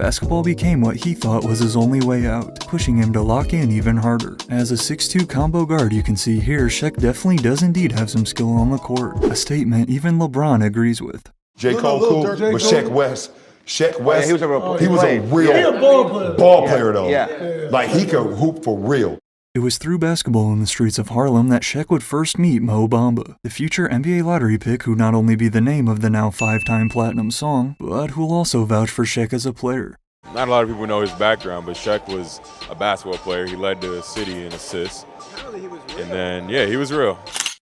basketball became what he thought was his only way out, pushing him to lock in even harder. As a 6'2" combo guard you can see here, Sheck definitely does indeed have some skill on the court, a statement even LeBron agrees with. J. Cole cool, but Sheck Wes. Sheck Wes, he was a real ball player though. Yeah. Like he could hoop for real. It was through basketball in the streets of Harlem that Sheck would first meet Mo Bamba, the future NBA lottery pick who'd not only be the name of the now 5-time platinum song, but who'll also vouch for Sheck as a player. Not a lot of people know his background, but Sheck was a basketball player. He led the city in assists. And then, yeah, he was real.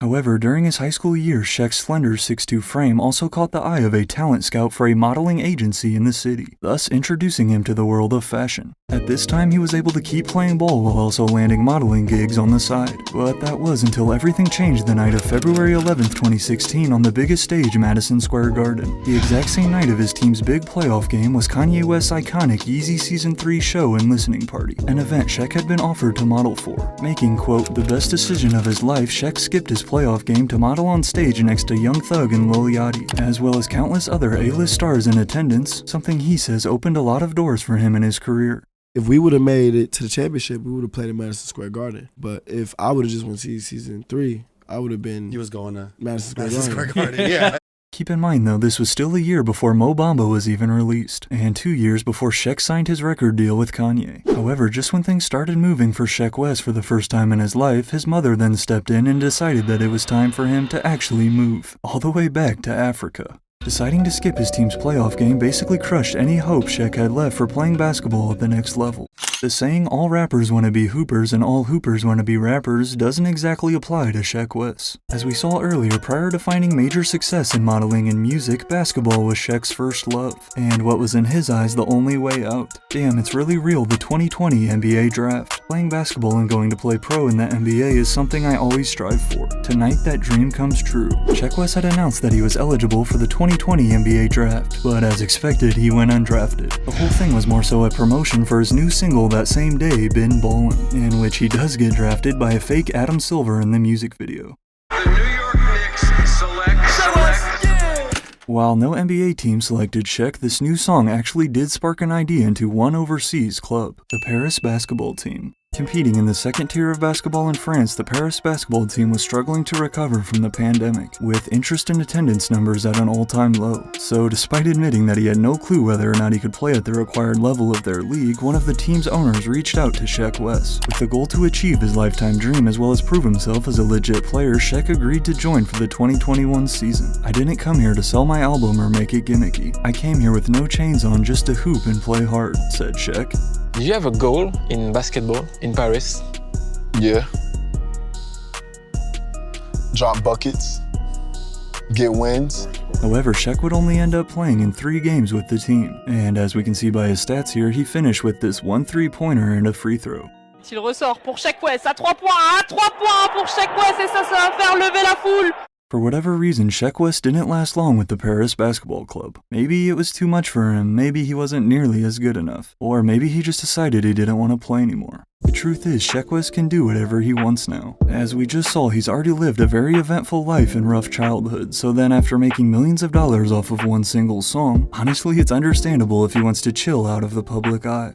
However, during his high school years, Sheck's slender 6'2" frame also caught the eye of a talent scout for a modeling agency in the city, thus introducing him to the world of fashion. At this time, he was able to keep playing ball while also landing modeling gigs on the side. But that was until everything changed the night of February 11th, 2016 on the biggest stage, Madison Square Garden. The exact same night of his team's big playoff game was Kanye West's iconic Yeezy Season 3 show and listening party, an event Sheck had been offered to model for. Making, quote, the best decision of his life, Sheck skipped his playoff game to model on stage next to Young Thug and Lil Yachty, as well as countless other A-list stars in attendance, something he says opened a lot of doors for him in his career. If we would have made it to the championship, we would have played in Madison Square Garden. But if I would have just went to season 3, I would have been. You was going to Madison Square Garden. Yeah. Keep in mind though, this was still a year before Mo Bamba was even released, and 2 years before Sheck signed his record deal with Kanye. However, just when things started moving for Sheck Wes for the first time in his life, his mother then stepped in and decided that it was time for him to actually move, all the way back to Africa. Deciding to skip his team's playoff game basically crushed any hope Sheck had left for playing basketball at the next level. The saying, all rappers want to be hoopers and all hoopers want to be rappers, doesn't exactly apply to Sheck Wes. As we saw earlier, prior to finding major success in modeling and music, basketball was Sheck's first love, and what was in his eyes the only way out. Damn, it's really real, the 2020 NBA draft. Playing basketball and going to play pro in the NBA is something I always strive for. Tonight that dream comes true. Sheck Wes had announced that he was eligible for the 2020 NBA draft, but as expected, he went undrafted. The whole thing was more so a promotion for his new single that same day, Been Ballin', in which he does get drafted by a fake Adam Silver in the music video. The New York Knicks select. While no NBA team selected Sheck, this new song actually did spark an idea into one overseas club, the Paris basketball team. Competing in the second tier of basketball in France, the Paris basketball team was struggling to recover from the pandemic, with interest and attendance numbers at an all-time low. So despite admitting that he had no clue whether or not he could play at the required level of their league, one of the team's owners reached out to Sheck Wes. With the goal to achieve his lifetime dream as well as prove himself as a legit player, Sheck agreed to join for the 2021 season. "I didn't come here to sell my album or make it gimmicky. I came here with no chains on just to hoop and play hard," said Sheck. Did you have a goal in basketball in Paris? Yeah. Drop buckets, get wins. However, Sheck would only end up playing in 3 games with the team, and as we can see by his stats here, he finished with this 1 3-pointer and a free throw. Il ressort pour Sheck Wes à 3 points, 3 points pour Sheck Wes et ça va faire lever la foule. For whatever reason, Sheck Wes didn't last long with the Paris basketball club. Maybe it was too much for him, maybe he wasn't nearly as good enough, or maybe he just decided he didn't want to play anymore. The truth is, Sheck Wes can do whatever he wants now. As we just saw, he's already lived a very eventful life and rough childhood, so then after making millions of dollars off of one single song, honestly it's understandable if he wants to chill out of the public eye.